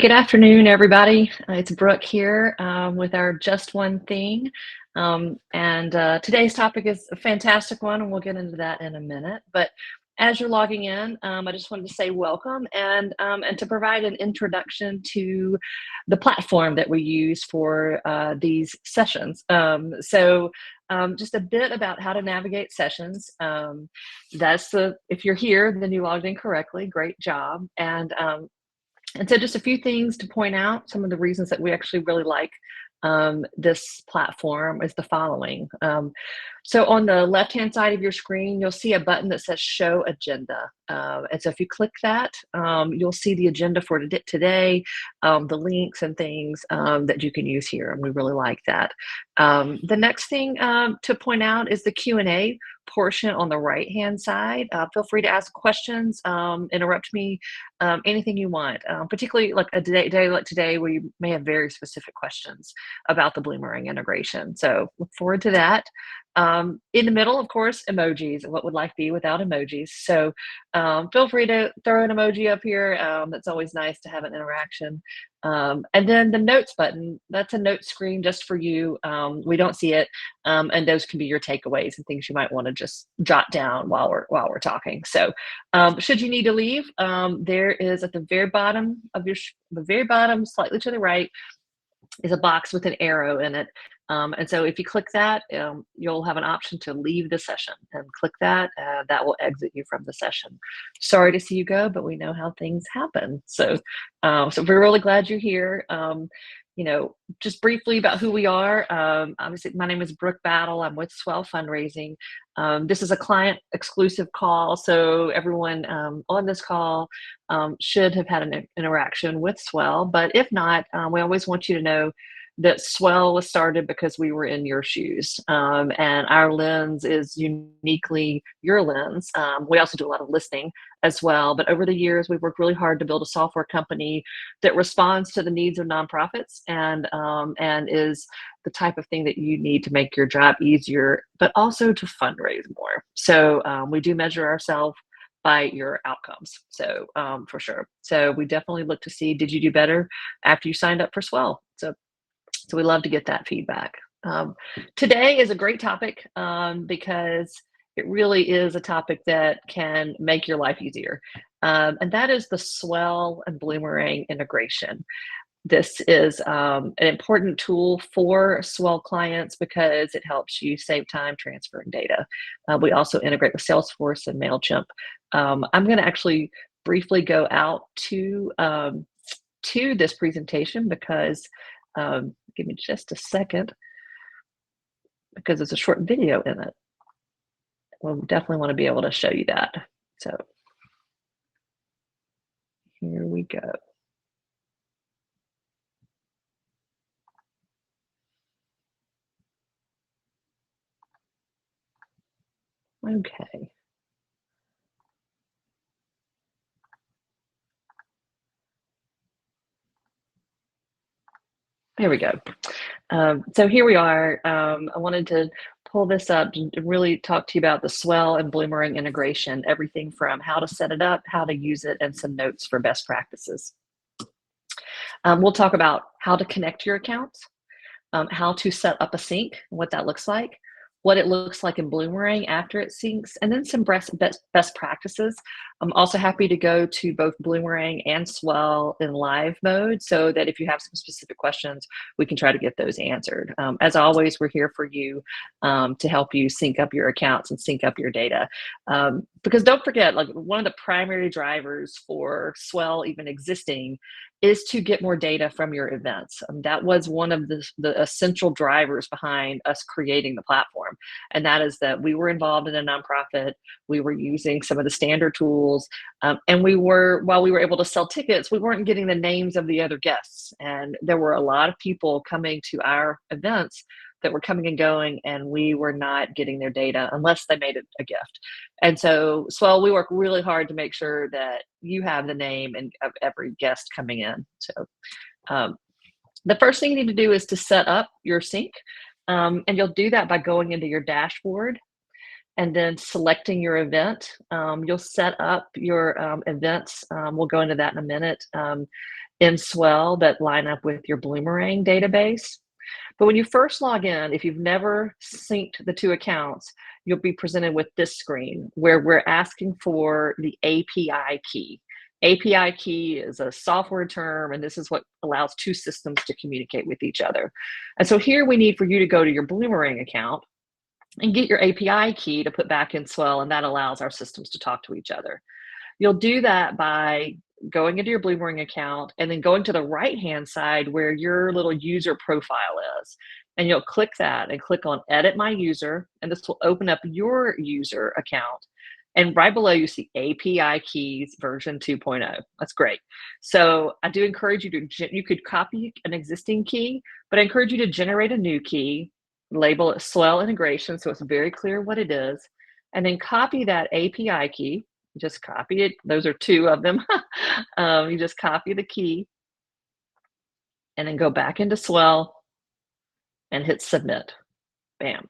Good afternoon, everybody. It's Brooke here with our Just One Thing. And today's topic is a fantastic one, and we'll get into that in a minute. But as you're logging in, I just wanted to say welcome and to provide an introduction to the platform that we use for these sessions. Just a bit about how to navigate sessions. If you're here, then you logged in correctly. Great job. And so just a few things to point out, some of the reasons that we actually really like this platform is the following. So on the left-hand side of your screen, you'll see a button that says Show Agenda. And so if you click that, you'll see the agenda for today, the links and things that you can use here, and we really like that. The next thing to point out is the Q&A portion on the right-hand side. Feel free to ask questions, interrupt me, anything you want, particularly like a day like today where you may have very specific questions about the Bloomerang integration. So look forward to that. In the middle, of course, emojis. What would life be without emojis? So feel free to throw an emoji up here. That's always nice to have an interaction. And then the notes button, that's a note screen just for you. We don't see it. And those can be your takeaways and things you might want to just jot down while we're talking. So should you need to leave, there is at the very bottom of the very bottom, slightly to the right, is a box with an arrow in it. And so if you click that, you'll have an option to leave the session, and click that. That will exit you from the session. Sorry to see you go, but we know how things happen. So we're really glad you're here. Just briefly about who we are. Obviously, my name is Brooke Battle. I'm with Swell Fundraising. This is a client exclusive call, so everyone on this call should have had an interaction with Swell. But if not, we always want you to know that Swell was started because we were in your shoes, and our lens is uniquely your lens. We also do a lot of listening as well, but over the years, we've worked really hard to build a software company that responds to the needs of nonprofits and is the type of thing that you need to make your job easier, but also to fundraise more. So we do measure ourselves by your outcomes. So for sure. So we definitely look to see, did you do better after you signed up for Swell? So we love to get that feedback. Today is a great topic because it really is a topic that can make your life easier. And that is the Swell and Bloomerang integration. This is an important tool for Swell clients because it helps you save time transferring data. We also integrate with Salesforce and MailChimp. I'm going to actually briefly go out to this presentation because give me just a second, because there's a short video in it. We'll definitely want to be able to show you that. So here we go. Okay. There we go. So here we are. I wanted to pull this up and really talk to you about the Swell and Bloomerang integration, everything from how to set it up, how to use it, and some notes for best practices. We'll talk about how to connect your accounts, how to set up a sync, what that looks like, what it looks like in Bloomerang after it syncs, and then some best practices. I'm also happy to go to both Bloomerang and Swell in live mode so that if you have some specific questions, we can try to get those answered. As always, we're here for you to help you sync up your accounts and sync up your data. Because don't forget, like one of the primary drivers for Swell even existing is to get more data from your events. That was one of the essential drivers behind us creating the platform. And that is that we were involved in a nonprofit, we were using some of the standard tools, and while we were able to sell tickets, we weren't getting the names of the other guests. And there were a lot of people coming to our events that were coming and going, and we were not getting their data unless they made it a gift. And so Swell, we work really hard to make sure that you have the name of every guest coming in. So the first thing you need to do is to set up your sync. And you'll do that by going into your dashboard and then selecting your event. You'll set up your events. We'll go into that in a minute. in Swell that line up with your Bloomerang database. But when you first log in, if you've never synced the two accounts, you'll be presented with this screen where we're asking for the API key. API key is a software term, and this is what allows two systems to communicate with each other. And so here we need for you to go to your Bloomerang account and get your API key to put back in Swell, and that allows our systems to talk to each other. You'll do that by going into your Bloomerang account and then going to the right-hand side where your little user profile is. And you'll click that and click on Edit My User, and this will open up your user account. And right below you see API keys version 2.0. That's great. So I do encourage you to, you could copy an existing key, but I encourage you to generate a new key, label it Swell integration so it's very clear what it is, and then copy that API key. Just copy it. Those are two of them. You just copy the key and then go back into Swell and hit submit. Bam.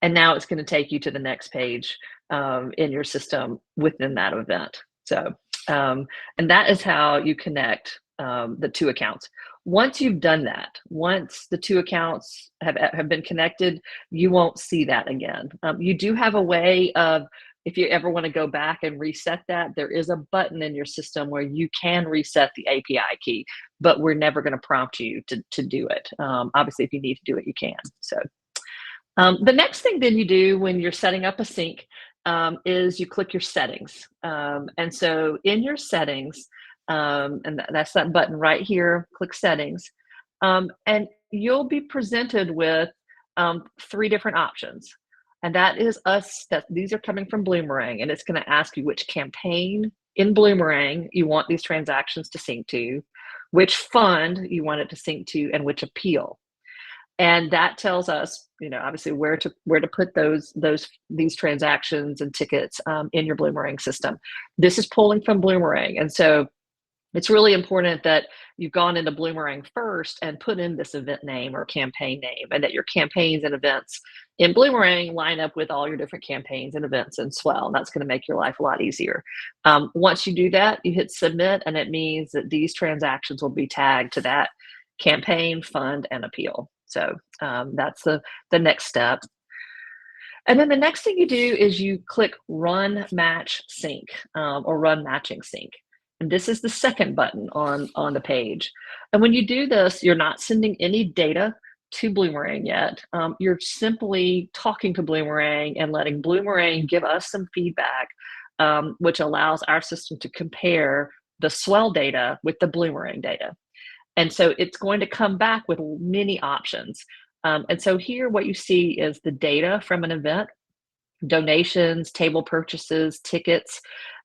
And now it's going to take you to the next page in your system within that event. So, and that is how you connect the two accounts. Once you've done that, once the two accounts have been connected, you won't see that again. You do have a way of, if you ever want to go back and reset that, there is a button in your system where you can reset the API key, but we're never going to prompt you to do it. Obviously, if you need to do it, you can. So the next thing then you do when you're setting up a sync is you click your settings. And so in your settings, and that's that button right here, click settings, and you'll be presented with three different options. And that is these are coming from Bloomerang, and it's going to ask you which campaign in Bloomerang you want these transactions to sync to, which fund you want it to sync to, and which appeal. And that tells us, obviously where to put these transactions and tickets in your Bloomerang system. This is pulling from Bloomerang, and so it's really important that you've gone into Bloomerang first and put in this event name or campaign name, and that your campaigns and events in Bloomerang line up with all your different campaigns and events in Swell. And that's going to make your life a lot easier. Once you do that, you hit submit, and it means that these transactions will be tagged to that campaign, fund, and appeal. So that's the next step. And then the next thing you do is you click Run Match Sync or Run Matching Sync. And this is the second button on the page. And when you do this, you're not sending any data to Bloomerang yet. You're simply talking to Bloomerang and letting Bloomerang give us some feedback, which allows our system to compare the Swell data with the Bloomerang data. And so it's going to come back with many options. And so here what you see is the data from an event, donations, table purchases, tickets,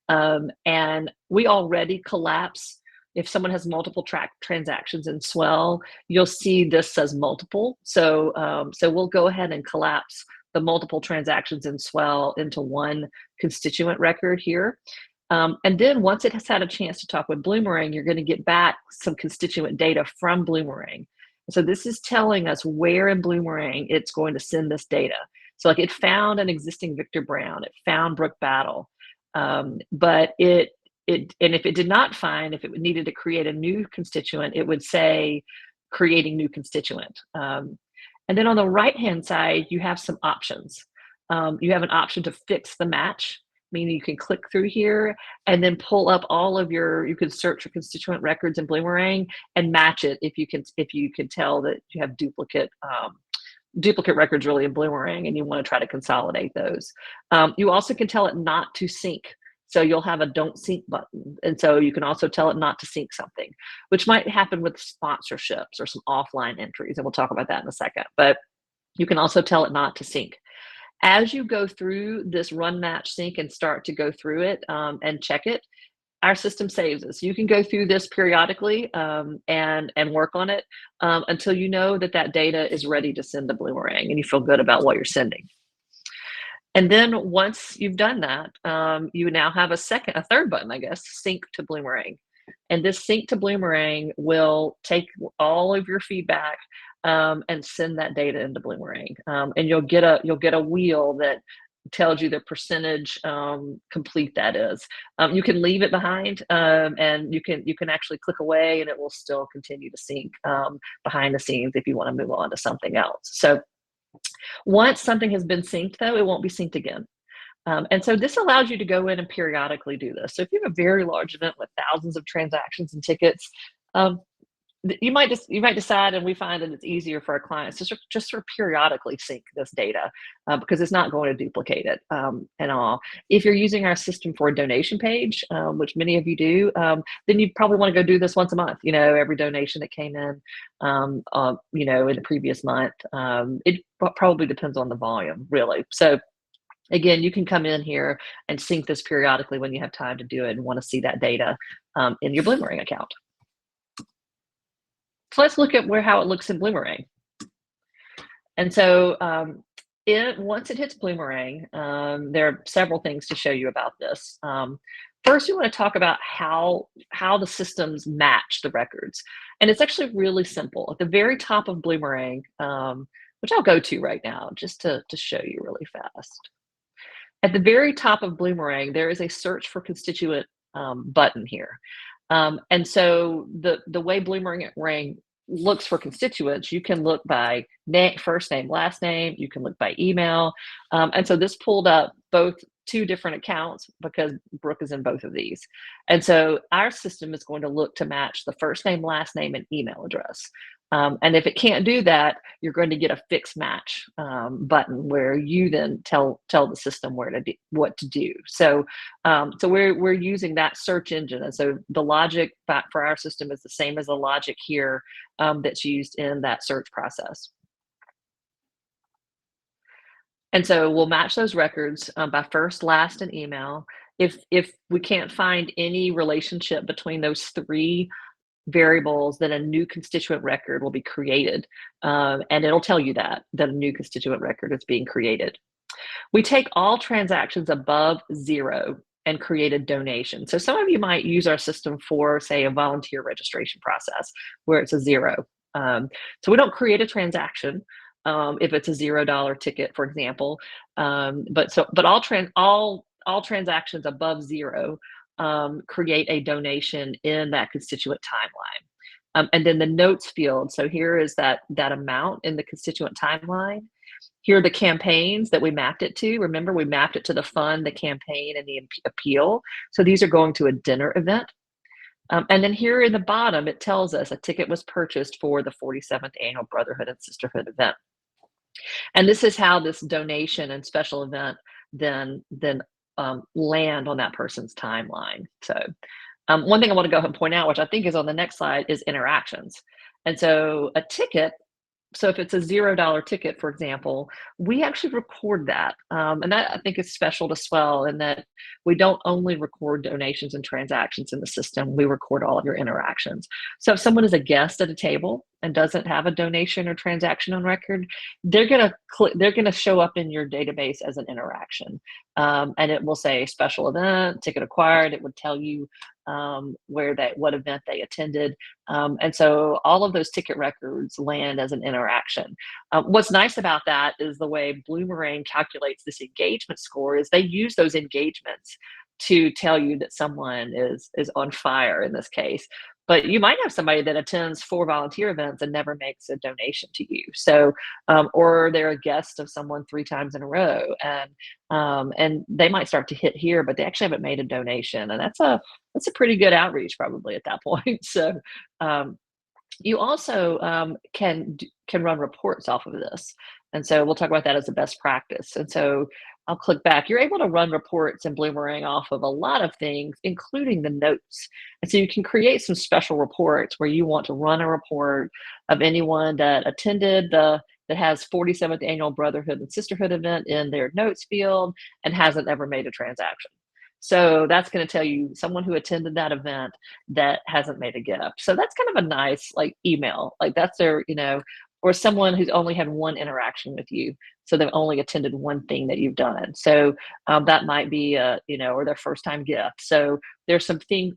and we already collapse. If someone has multiple transactions in Swell, you'll see this says multiple. So we'll go ahead and collapse the multiple transactions in Swell into one constituent record here. And then once it has had a chance to talk with Bloomerang, you're going to get back some constituent data from Bloomerang. So this is telling us where in Bloomerang it's going to send this data. So like it found an existing Victor Brown, it found Brooke Battle, but and if it did not find, if it needed to create a new constituent, it would say creating new constituent. And then on the right-hand side, you have some options. You have an option to fix the match, meaning you can click through here and then pull up all of you can search for constituent records in Bloomerang and match it if you can tell that you have duplicate records really in Bloomerang and you want to try to consolidate those. You also can tell it not to sync. So you'll have a don't sync button. And so you can also tell it not to sync something, which might happen with sponsorships or some offline entries. And we'll talk about that in a second, but you can also tell it not to sync. As you go through this run match sync and start to go through it and check it, our system saves us. You can go through this periodically and work on it until you know that data is ready to send to Bloomerang and you feel good about what you're sending. And then once you've done that, you now have a third button, I guess, sync to Bloomerang. And this sync to Bloomerang will take all of your feedback and send that data into Bloomerang. And you'll get a wheel that tells you the percentage complete that is. You can leave it behind, and you can actually click away, and it will still continue to sync behind the scenes if you want to move on to something else. So once something has been synced, though, it won't be synced again. And so this allows you to go in and periodically do this. So if you have a very large event with thousands of transactions and tickets, um, you might decide, and we find that it's easier for our clients to just sort of periodically sync this data, because it's not going to duplicate it at all. If you're using our system for a donation page, which many of you do, then you probably want to go do this once a month. Every donation that came in, in the previous month. It probably depends on the volume, really. So again, you can come in here and sync this periodically when you have time to do it and want to see that data in your Bloomerang account. So let's look at how it looks in Bloomerang. And so once it hits Bloomerang, there are several things to show you about this. First, we want to talk about how the systems match the records. And it's actually really simple. At the very top of Bloomerang, which I'll go to right now just to show you really fast. At the very top of Bloomerang, there is a search for constituent button here. And so the way Bloomerang looks for constituents, you can look by first name, last name, you can look by email. And so this pulled up both two different accounts because Brooke is in both of these. And so our system is going to look to match the first name, last name, and email address. And if it can't do that, you're going to get a fix match button where you then tell the system what to do. So we're using that search engine, and so the logic for our system is the same as the logic here that's used in that search process. And so we'll match those records by first, last, and email. If we can't find any relationship between those three variables, then a new constituent record will be created, and it'll tell you that a new constituent record is being created. We take all transactions above 0 and create a donation. So some of you might use our system for, say, a volunteer registration process where it's a 0. So we don't create a transaction if it's a $0 ticket, for example. But all transactions above 0 create a donation in that constituent timeline. And then the notes field. So here is that amount in the constituent timeline. Here are the campaigns that we mapped it to. Remember, we mapped it to the fund, the campaign, and the appeal. So these are going to a dinner event. And then here in the bottom, it tells us a ticket was purchased for the 47th annual Brotherhood and Sisterhood event. And this is how this donation and special event then land on that person's timeline. So one thing I want to go ahead and point out, which I think is on the next slide, is interactions. And so a ticket, so if it's a $0 ticket, for example, we actually record that. And that, I think, is special to Swell in that we don't only record donations and transactions in the system, we record all of your interactions. So if someone is a guest at a table and doesn't have a donation or transaction on record, they're gonna show up in your database as an interaction. And it will say special event, ticket acquired. It would tell you what event they attended. And so all of those ticket records land as an interaction. What's nice about that is the way Bloomerang calculates this engagement score is they use those engagements to tell you that someone is on fire in this case. But you might have somebody that attends 4 volunteer events and never makes a donation to you. So, or they're a guest of someone 3 times in a row, and they might start to hit here, but they actually haven't made a donation, and that's a pretty good outreach probably at that point. So, you also can run reports off of this, and so we'll talk about that as a best practice. And so I'll click back. You're able to run reports in Bloomerang off of a lot of things, including the notes. And so you can create some special reports where you want to run a report of anyone that attended that has 47th annual Brotherhood and Sisterhood event in their notes field and hasn't ever made a transaction. So that's going to tell you someone who attended that event that hasn't made a gift. So that's kind of a nice email, that's their, or someone who's only had one interaction with you. So they've only attended one thing that you've done. So that might be, or their first time gift. So there's something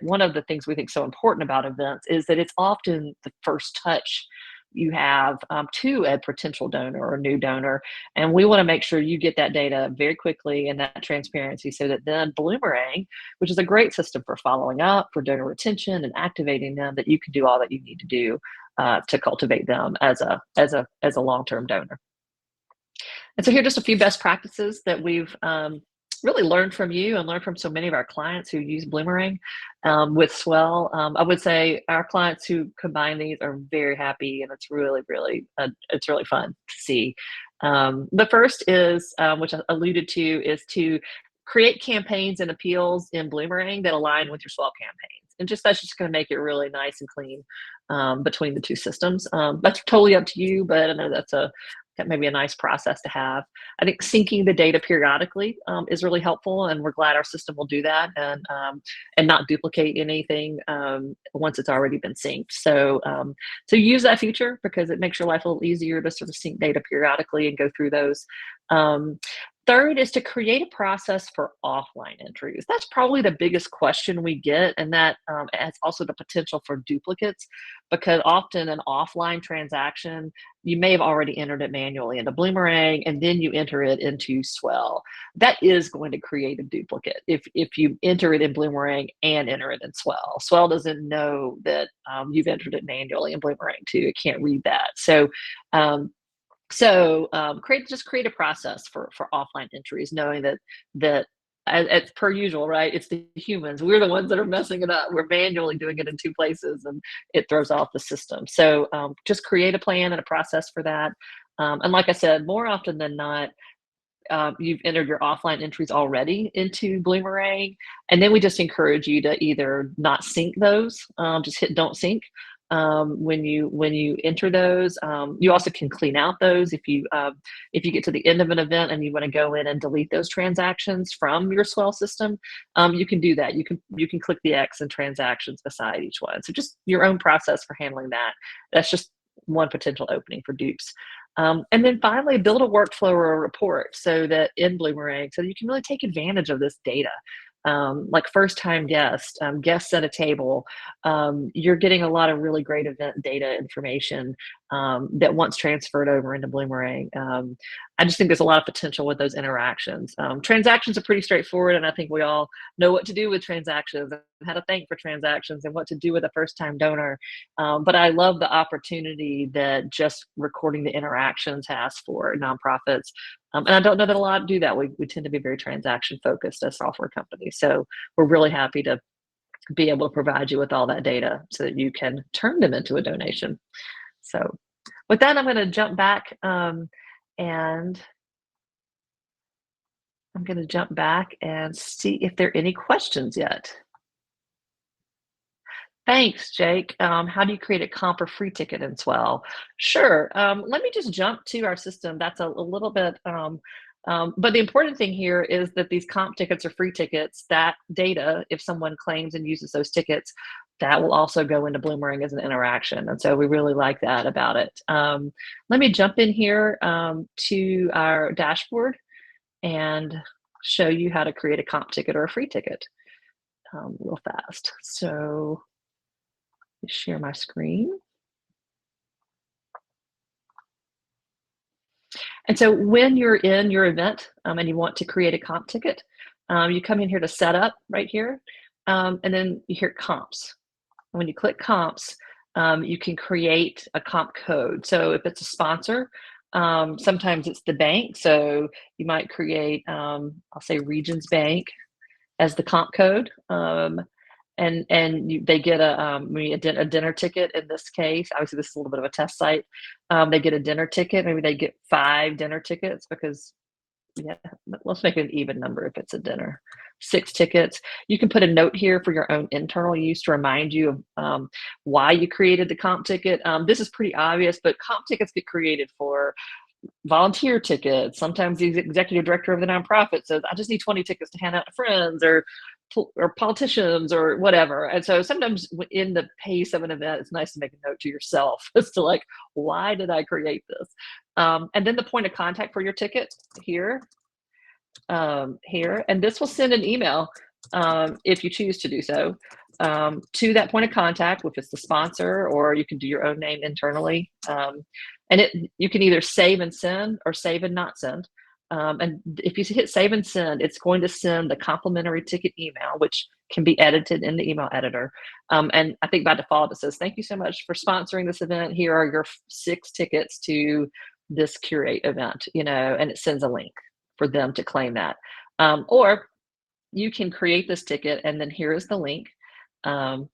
one of the things we think so important about events is that it's often the first touch you have to a potential donor or new donor. And we want to make sure you get that data very quickly and that transparency so that then Bloomerang, which is a great system for following up, for donor retention and activating them, that you can do all that you need to do to cultivate them as a long-term donor. And so here are just a few best practices that we've really learned from you and learned from so many of our clients who use Bloomerang with Swell. I would say our clients who combine these are very happy, and it's really fun to see. The first is, which I alluded to, is to create campaigns and appeals in Bloomerang that align with your Swell campaigns. And that's just going to make it really nice and clean between the two systems. That's totally up to you, but I know that may be a nice process to have. I think syncing the data periodically is really helpful, and we're glad our system will do that and not duplicate anything once it's already been synced. So use that feature because it makes your life a little easier to sort of sync data periodically and go through those. Third is to create a process for offline entries. That's probably the biggest question we get, and that has also the potential for duplicates, because often an offline transaction, you may have already entered it manually into Bloomerang, and then you enter it into Swell. That is going to create a duplicate if you enter it in Bloomerang and enter it in Swell. Swell doesn't know that you've entered it manually in Bloomerang too. It can't read that. Create a process for offline entries, knowing that as per usual, right? It's the humans. We're the ones that are messing it up. We're manually doing it in two places, and it throws off the system. So just create a plan and a process for that. And like I said, more often than not, you've entered your offline entries already into Bloomerang, and then we just encourage you to either not sync those, just hit don't sync. When you enter those, you also can clean out those if you get to the end of an event and you want to go in and delete those transactions from your Swell system. You can do that. You can click the X and transactions beside each one. So just your own process for handling that. That's just one potential opening for dupes. And then finally, build a workflow or a report so that in Bloomerang, so that you can really take advantage of this data. Like first-time guests at a table, you're getting a lot of really great event data information that once transferred over into Bloomerang. I just think there's a lot of potential with those interactions. Transactions are pretty straightforward, and I think we all know what to do with transactions and how to thank for transactions and what to do with a first-time donor. But I love the opportunity that just recording the interactions has for nonprofits. And I don't know that a lot do that. We tend to be very transaction focused as software companies. So we're really happy to be able to provide you with all that data so that you can turn them into a donation. So with that, I'm going to jump back and see if there are any questions yet. Thanks, Jake. How do you create a comp or free ticket in Swell? Sure. Let me just jump to our system. That's a little bit, but the important thing here is that these comp tickets or free tickets, that data, if someone claims and uses those tickets, that will also go into Bloomerang as an interaction. And so we really like that about it. Let me jump in here to our dashboard and show you how to create a comp ticket or a free ticket real fast. So share my screen. And so when you're in your event and you want to create a comp ticket, you come in here to setup right here, and then you hear comps. When you click comps, you can create a comp code. So if it's a sponsor, sometimes it's the bank. So you might create, I'll say Regions Bank as the comp code. They get a dinner ticket in this case. Obviously, this is a little bit of a test site. They get a dinner ticket. Maybe they get 5 dinner tickets because, yeah, let's make it an even number if it's a dinner. 6 tickets. You can put a note here for your own internal use to remind you of why you created the comp ticket. This is pretty obvious, but comp tickets get created for volunteer tickets. Sometimes the executive director of the nonprofit says, I just need 20 tickets to hand out to friends or politicians or whatever. And so sometimes in the pace of an event, it's nice to make a note to yourself as to like, why did I create this? And then the point of contact for your ticket here, and this will send an email if you choose to do so, to that point of contact, if it's the sponsor, or you can do your own name internally. And you can either save and send or save and not send. And if you hit save and send, it's going to send the complimentary ticket email, which can be edited in the email editor. And I think by default it says, "Thank you so much for sponsoring this event. Here are your 6 tickets to this Curate event," and it sends a link for them to claim that. Or you can create this ticket, and then here is the link. Um,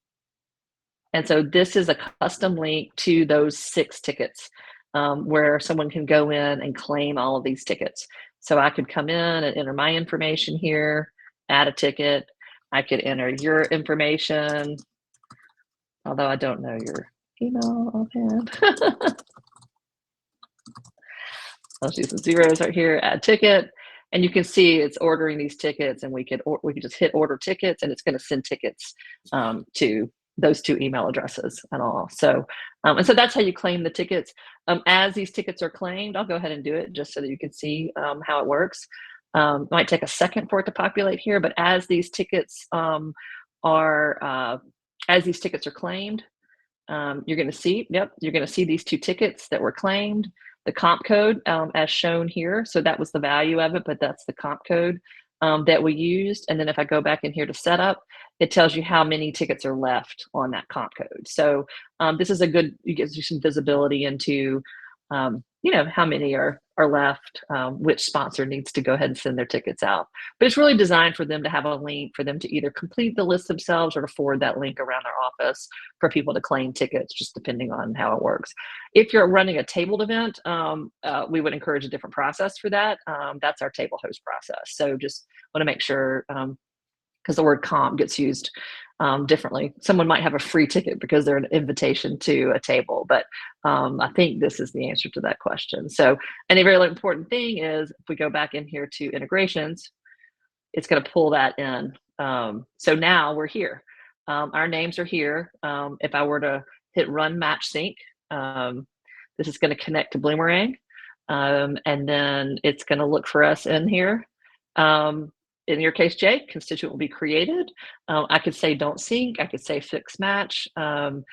and so this is a custom link to those 6 tickets, where someone can go in and claim all of these tickets. So I could come in and enter my information here, add a ticket. I could enter your information, although I don't know your email offhand. I'll do some zeros right here, add ticket. And you can see it's ordering these tickets, and we could just hit order tickets, and it's going to send tickets to those 2 email addresses and all. So, and so that's how you claim the tickets. As these tickets are claimed, I'll go ahead and do it just so that you can see how it works. It might take a second for it to populate here, but as these tickets are claimed, you're going to see, you're going to see these 2 tickets that were claimed. The comp code as shown here. So that was the value of it, but that's the comp code that we used. And then if I go back in here to setup, it tells you how many tickets are left on that comp code. So this is it gives you some visibility into, how many are left, which sponsor needs to go ahead and send their tickets out. But it's really designed for them to have a link for them to either complete the list themselves or to forward that link around their office for people to claim tickets, just depending on how it works. If you're running a tabled event, we would encourage a different process for that. That's our table host process. So just want to make sure, because the word comp gets used differently. Someone might have a free ticket because they're an invitation to a table, but I think this is the answer to that question. So, and a very important thing is if we go back in here to integrations, it's going to pull that in. So now we're here. Our names are here. If I were to hit run match sync, this is going to connect to Bloomerang, and then it's going to look for us in here. In your case, Jay, constituent will be created. I could say don't sync. I could say fix match and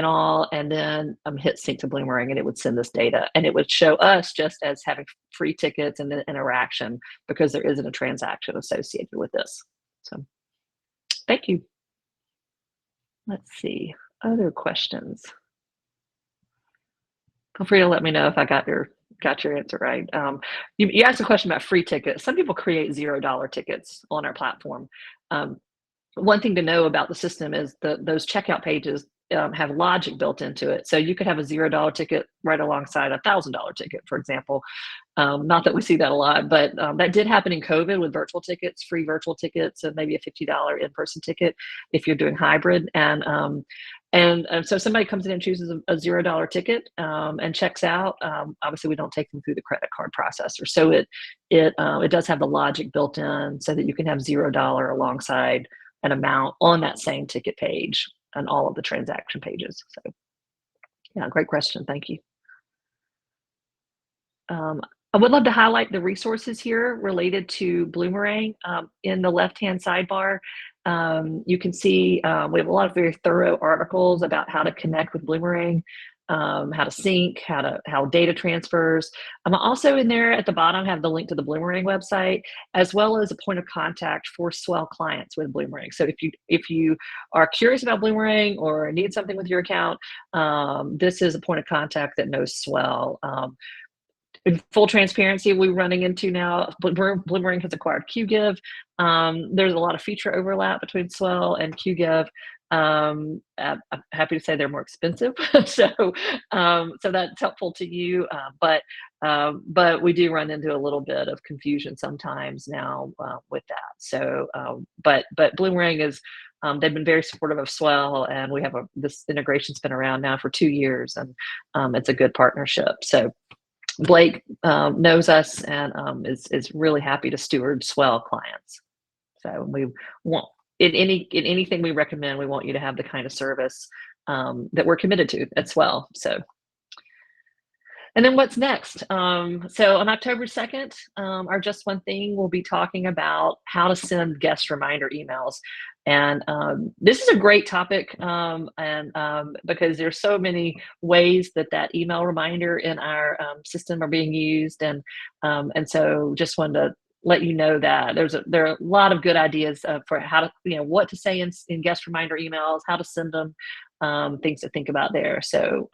all, and then hit sync to Bloomerang, and it would send this data. And it would show us just as having free tickets and then interaction because there isn't a transaction associated with this. So thank you. Let's see, other questions. Feel free to let me know if I got your answer right. You asked a question about free tickets. Some people create $0 tickets on our platform. One thing to know about the system is those checkout pages have logic built into it. So you could have a $0 ticket right alongside a $1,000 ticket, for example. Not that we see that a lot, but that did happen in COVID with virtual tickets, free virtual tickets, and maybe a $50 in-person ticket if you're doing hybrid. And so somebody comes in and chooses a $0 ticket and checks out. Obviously, we don't take them through the credit card processor. So it does have the logic built in so that you can have $0 alongside an amount on that same ticket page and all of the transaction pages. So yeah, great question. Thank you. I would love to highlight the resources here related to Bloomerang. In the left-hand sidebar, you can see we have a lot of very thorough articles about how to connect with Bloomerang, how to sync, how data transfers. Also in there at the bottom have the link to the Bloomerang website, as well as a point of contact for Swell clients with Bloomerang. So if you are curious about Bloomerang or need something with your account, this is a point of contact that knows Swell. In full transparency, we're running into now, Bloomerang has acquired QGive. There's a lot of feature overlap between Swell and QGive. I'm happy to say they're more expensive, so that's helpful to you. But we do run into a little bit of confusion sometimes now with that. So, but Bloomerang is. They've been very supportive of Swell, and we have this integration's been around now for 2 years, and it's a good partnership. So. Blake knows us and is really happy to steward Swell clients. So we want in anything we recommend, we want you to have the kind of service that we're committed to at Swell. So And then what's next? So on October 2nd, our Just One Thing will be talking about how to send guest reminder emails. And this is a great topic, because there's so many ways that that email reminder in our system are being used, and so just wanted to let you know that there are a lot of good ideas for how to, what to say in guest reminder emails, how to send them, things to think about there. So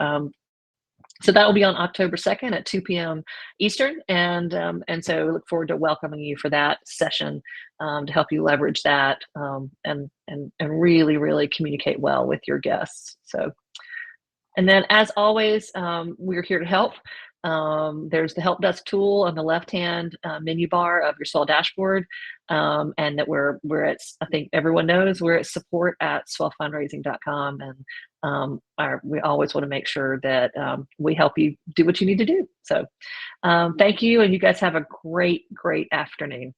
that will be on October 2nd at 2 p.m. Eastern, and so we look forward to welcoming you for that session, to help you leverage that, and really communicate well with your guests. So, and then as always, we're here to help. There's the help desk tool on the left-hand menu bar of your Swell dashboard, and that we're at, I think everyone knows, we're at support@swellfundraising.com, and we always want to make sure that we help you do what you need to do. So thank you, and you guys have a great afternoon.